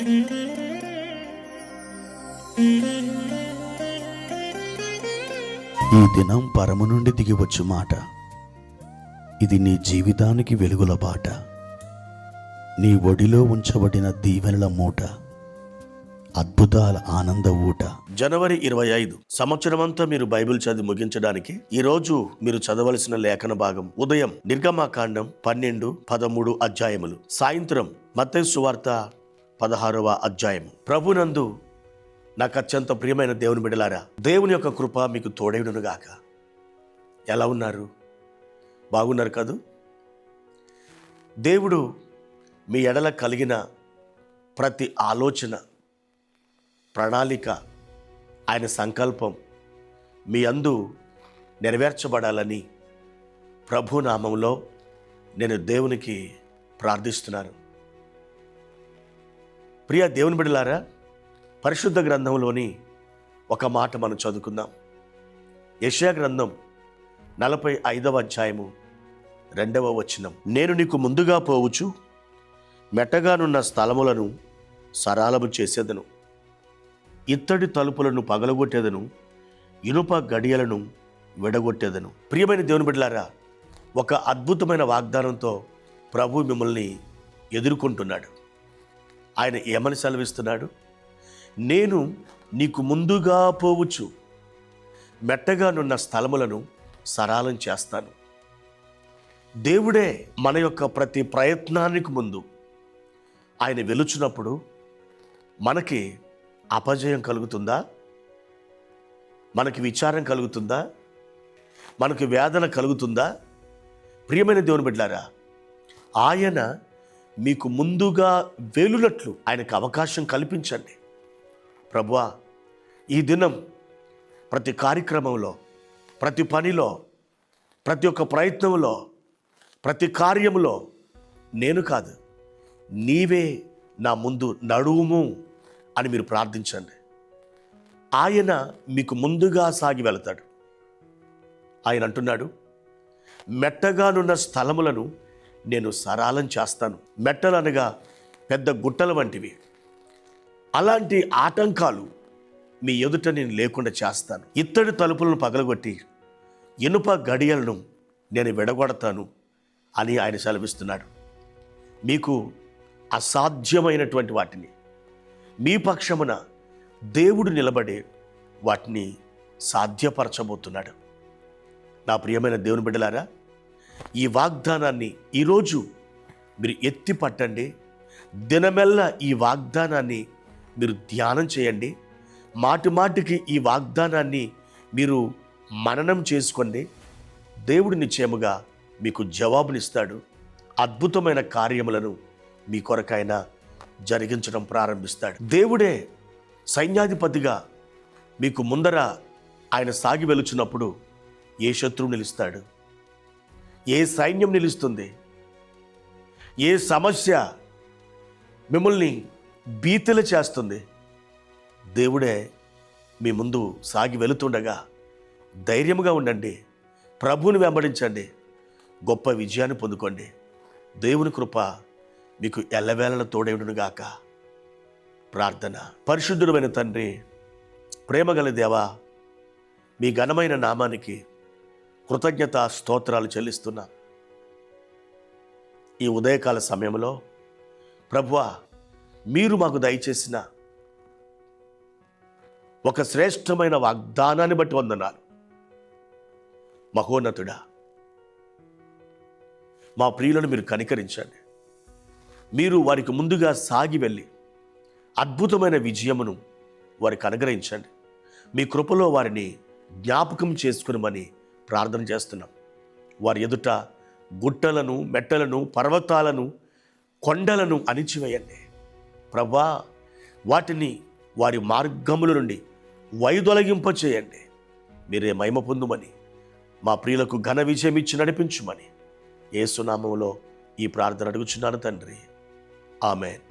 ఈ దినం పరము నుండి దిగివచ్చు మాట. ఇది నీ జీవితానికి వెలుగుల బాట. నీ ఒడిలో ఉంచబడిన దీవెనల మూట, అద్భుతాల ఆనంద ఊట. జనవరి 25 సంవత్సరమంతా మీరు బైబిల్ చదివి ముగించడానికి ఈరోజు మీరు చదవలసిన లేఖన భాగం ఉదయం నిర్గమాకాండం 12, 13 అధ్యాయములు, సాయంత్రం మత్తయి సువార్త 16వ అధ్యాయము. ప్రభునందు నాకు అత్యంత ప్రియమైన దేవుని బిడ్డలారా, దేవుని యొక్క కృప మీకు తోడేయుడునుగాక. ఎలా ఉన్నారు? బాగున్నారు కదూ? దేవుడు మీ ఎడల కలిగిన ప్రతి ఆలోచన, ప్రణాళిక, ఆయన సంకల్పం మీ అందు నెరవేర్చబడాలని ప్రభు నామంలో నేను దేవునికి ప్రార్థిస్తున్నాను. ప్రియ దేవుని బిడ్డలారా, పరిశుద్ధ గ్రంథంలోని ఒక మాట మనం చదువుకుందాం. యెషయా గ్రంథం 45వ అధ్యాయము 2వ వచనం. నేను నీకు ముందుగా పోవచ్చు, మెట్టగానున్న స్థలములను సరాలము చేసేదను, ఇత్తడి తలుపులను పగలగొట్టేదను, ఇనుప గడియలను విడగొట్టేదను. ప్రియమైన దేవుని బిడ్డలారా, ఒక అద్భుతమైన వాగ్దానంతో ప్రభు మిమ్మల్ని ఎదుర్కొంటున్నాడు. ఆయన ఏమని సెలవిస్తున్నాడు? నేను నీకు ముందుగా పోవచ్చు, మెట్టగానున్న స్థలములను సరాలం చేస్తాను. దేవుడే మన యొక్క ప్రతి ప్రయత్నానికి ముందు ఆయన వెలుచున్నప్పుడు మనకి అపజయం కలుగుతుందా? మనకి విచారం కలుగుతుందా? మనకి వేదన కలుగుతుందా? ప్రియమైన దేవుని బిడ్డలారా, ఆయన మీకు ముందుగా వెలునట్లు ఆయనకు అవకాశం కల్పించండి. ప్రభువా, ఈ దినం ప్రతి కార్యక్రమంలో, ప్రతి పనిలో, ప్రతి ఒక్క ప్రయత్నంలో, ప్రతి కార్యములో నేను కాదు, నీవే నా ముందు నడువుము అని మీరు ప్రార్థించండి. ఆయన మీకు ముందుగా సాగి వెళతాడు. ఆయన అంటున్నాడు, మెట్టగానున్న స్థలములను నేను సరాలం చేస్తాను. మెట్టలు అనగా పెద్ద గుట్టల వంటివి. అలాంటి ఆటంకాలు మీ ఎదుట నేను లేకుండా చేస్తాను. ఇత్తడి తలుపులను పగలగొట్టి ఇనుప గడియలను నేను విడగొడతాను అని ఆయన సెలవిస్తున్నాడు. మీకు అసాధ్యమైనటువంటి వాటిని మీ పక్షమున దేవుడు నిలబడి వాటిని సాధ్యపరచబోతున్నాడు. నా ప్రియమైన దేవుని బిడ్డలారా, ఈ వాగ్దానాన్ని ఈరోజు మీరు ఎత్తి పట్టండి. దినమెల్లా ఈ వాగ్దానాన్ని మీరు ధ్యానం చేయండి. మాటి మాటికి ఈ వాగ్దానాన్ని మీరు మననం చేసుకోండి. దేవుడు నిశ్చయముగా మీకు జవాబునిస్తాడు. అద్భుతమైన కార్యములను మీ కొరకైన జరిగించడం ప్రారంభిస్తాడు. దేవుడే సైన్యాధిపతిగా మీకు ముందర ఆయన సాగి వెలుచున్నప్పుడు ఏ శత్రువు నిలుస్తాడు? ఏ సైన్యం నిలుస్తుంది? ఏ సమస్య మిమ్మల్ని భీతిలు చేస్తుంది? దేవుడే మీ ముందు సాగి వెళుతుండగా ధైర్యముగా ఉండండి, ప్రభువుని వెంబడించండి, గొప్ప విజయాన్ని పొందుకోండి. దేవుని కృప మీకు ఎల్లవేళలా తోడేయుడునుగాక. ప్రార్థన. పరిశుద్ధుడైన తండ్రి, ప్రేమగల దేవా, మీ ఘనమైన నామానికి కృతజ్ఞత స్తోత్రాలు చెల్లిస్తున్నా. ఈ ఉదయకాల సమయంలో ప్రభువా, మీరు మాకు దయచేసిన ఒక శ్రేష్టమైన వాగ్దానాన్ని బట్టి వందనాలు. మహోన్నతుడా, మా ప్రియులను మీరు కనికరించండి. మీరు వారికి ముందుగా సాగి వెళ్ళి అద్భుతమైన విజయమును వారికి అనుగ్రహించండి. మీ కృపలో వారిని జ్ఞాపకం చేసుకునమని ప్రార్థన చేస్తున్నాం. వారి ఎదుట గుట్టలను, మెట్టలను, పర్వతాలను, కొండలను అణిచివేయండి. ప్రభా, వాటిని వారి మార్గముల నుండి వైదొలగింపచేయండి. మీరే మహిమ పొందుమని, మా ప్రియులకు ఘన విజయం ఇచ్చి నడిపించుమని యేసు నామములో ఈ ప్రార్థన అడుగుచున్నాను తండ్రి. ఆమేన్.